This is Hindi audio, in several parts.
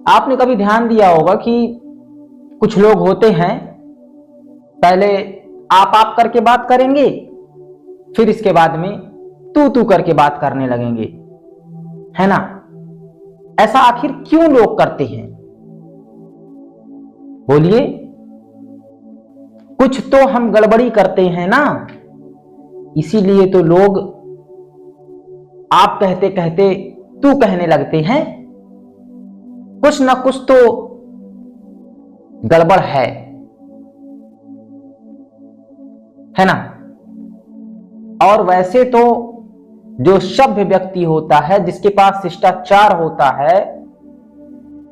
आपने कभी ध्यान दिया होगा कि कुछ लोग होते हैं, पहले आप करके बात करेंगे, फिर इसके बाद में तू करके बात करने लगेंगे, है ना। ऐसा आखिर क्यों लोग करते हैं? बोलिए। कुछ तो हम गड़बड़ी करते हैं ना, इसीलिए तो लोग आप कहते कहते तू कहने लगते हैं। कुछ ना कुछ तो गड़बड़ है ना। और वैसे तो जो सभ्य व्यक्ति होता है, जिसके पास शिष्टाचार होता है,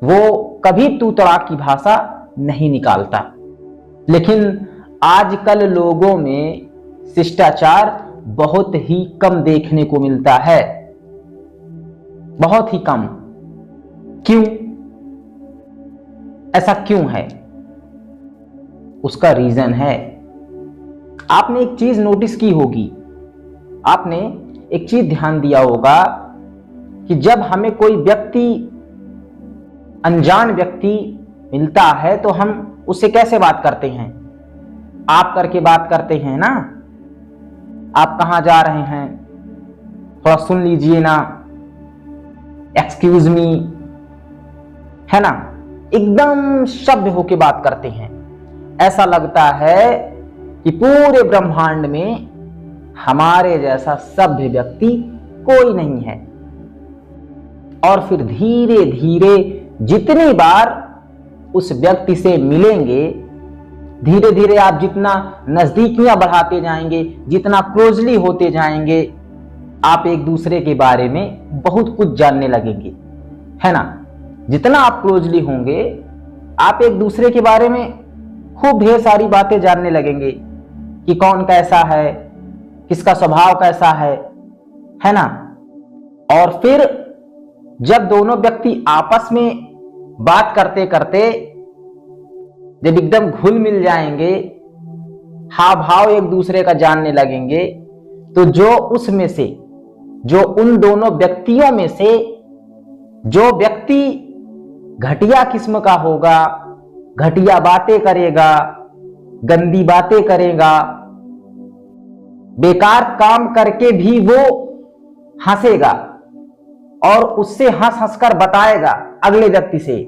वो कभी तू तड़ाक की भाषा नहीं निकालता। लेकिन आजकल लोगों में शिष्टाचार बहुत ही कम देखने को मिलता है, बहुत ही कम। क्यों? ऐसा क्यों है? उसका रीजन है, आपने एक चीज नोटिस की होगी, आपने एक चीज ध्यान दिया होगा कि जब हमें कोई व्यक्ति, अनजान व्यक्ति मिलता है तो हम उससे कैसे बात करते हैं? आप करके बात करते हैं ना। आप कहां जा रहे हैं, थोड़ा सुन लीजिए ना, एक्सक्यूज मी, है ना। एकदम सभ्य होके बात करते हैं। ऐसा लगता है कि पूरे ब्रह्मांड में हमारे जैसा सभ्य व्यक्ति कोई नहीं है। और फिर धीरे धीरे जितनी बार उस व्यक्ति से मिलेंगे, धीरे धीरे आप जितना नजदीकियां बढ़ाते जाएंगे, जितना क्लोजली होते जाएंगे, आप एक दूसरे के बारे में बहुत कुछ जानने लगेंगे, है ना। जितना आप क्लोजली होंगे, आप एक दूसरे के बारे में खूब ढेर सारी बातें जानने लगेंगे कि कौन कैसा है, किसका स्वभाव कैसा है ना। और फिर जब दोनों व्यक्ति आपस में बात करते करते जब एकदम घुल मिल जाएंगे, हाव भाव एक दूसरे का जानने लगेंगे, तो जो उसमें से, जो उन दोनों व्यक्तियों में से जो व्यक्ति घटिया किस्म का होगा, घटिया बातें करेगा, गंदी बातें करेगा, बेकार काम करके भी वो हंसेगा और उससे हंस हंसकर बताएगा अगले व्यक्ति से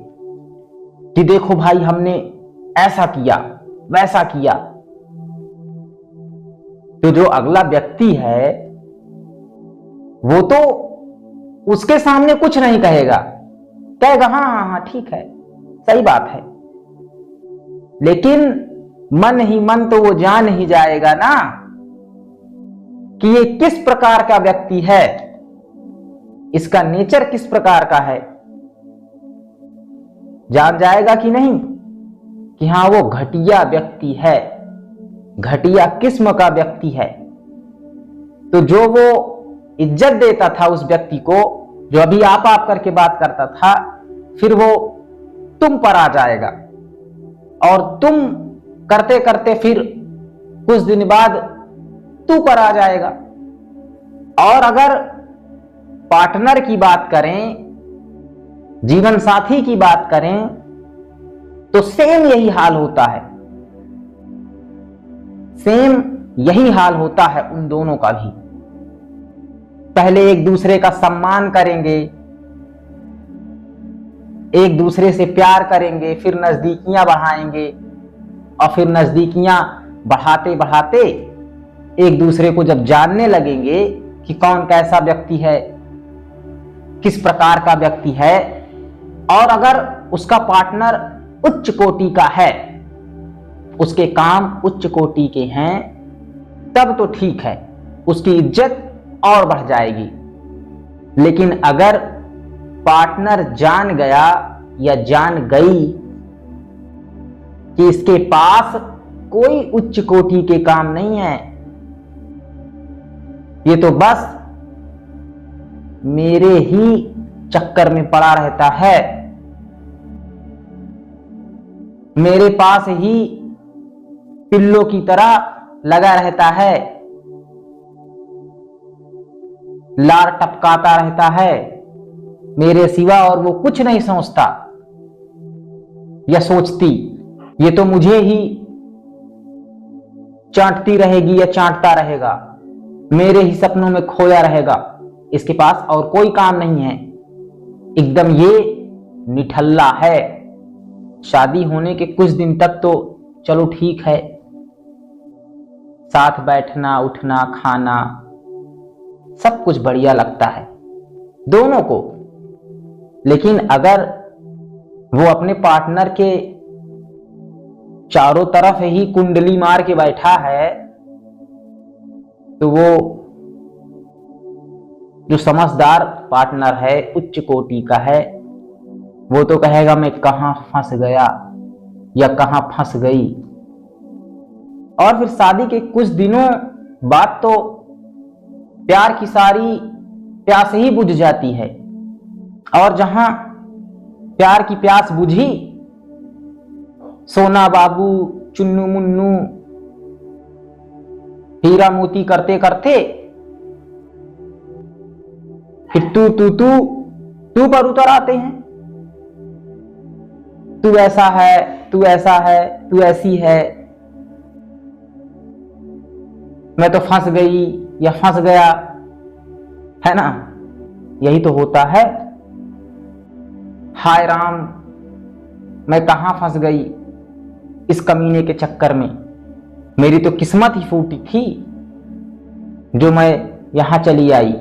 कि देखो भाई, हमने ऐसा किया, वैसा किया। तो जो अगला व्यक्ति है वो तो उसके सामने कुछ नहीं कहेगा, कहेगा हाँ हाँ हाँ ठीक है, सही बात है। लेकिन मन ही मन तो वो जान ही जाएगा ना कि ये किस प्रकार का व्यक्ति है, इसका नेचर किस प्रकार का है। जान जाएगा कि नहीं कि हाँ वो घटिया व्यक्ति है, घटिया किस्म का व्यक्ति है। तो जो वो इज्जत देता था उस व्यक्ति को, जो अभी आप करके बात करता था, फिर वो तुम पर आ जाएगा और तुम करते करते फिर कुछ दिन बाद तू पर आ जाएगा। और अगर पार्टनर की बात करें, जीवन साथी की बात करें, तो सेम यही हाल होता है, सेम यही हाल होता है उन दोनों का भी। पहले एक दूसरे का सम्मान करेंगे, एक दूसरे से प्यार करेंगे, फिर नजदीकियां बढ़ाएंगे और फिर नजदीकियां बढ़ाते बढ़ाते एक दूसरे को जब जानने लगेंगे कि कौन कैसा व्यक्ति है, किस प्रकार का व्यक्ति है, और अगर उसका पार्टनर उच्च कोटि का है, उसके काम उच्च कोटि के हैं, तब तो ठीक है, उसकी इज्जत और बढ़ जाएगी। लेकिन अगर पार्टनर जान गया या जान गई कि इसके पास कोई उच्च कोटि के काम नहीं है, ये तो बस मेरे ही चक्कर में पड़ा रहता है, मेरे पास ही पिल्लों की तरह लगा रहता है, लार टपकाता रहता है, मेरे सिवा और वो कुछ नहीं सोचता, या सोचती ये तो मुझे ही चाटती रहेगी या चाटता रहेगा, मेरे ही सपनों में खोया रहेगा, इसके पास और कोई काम नहीं है, एकदम ये निठल्ला है। शादी होने के कुछ दिन तक तो चलो ठीक है, साथ बैठना उठना खाना सब कुछ बढ़िया लगता है दोनों को, लेकिन अगर वो अपने पार्टनर के चारों तरफ ही कुंडली मार के बैठा है तो वो जो समझदार पार्टनर है, उच्च कोटि का है, वो तो कहेगा मैं कहां फंस गया या कहां फंस गई। और फिर शादी के कुछ दिनों बाद तो प्यार की सारी प्यास ही बुझ जाती है, और जहां प्यार की प्यास बुझी, सोना बाबू चुन्नू मुन्नू हीरा मोती करते करते फिर तू पर उतर आते हैं। तू ऐसा है, तू ऐसा है, तू ऐसी है, मैं तो फंस गई या फंस गया, है ना। यही तो होता है। हाय राम, मैं कहां फंस गई इस कमीने के चक्कर में, मेरी तो किस्मत ही फूटी थी जो मैं यहां चली आई।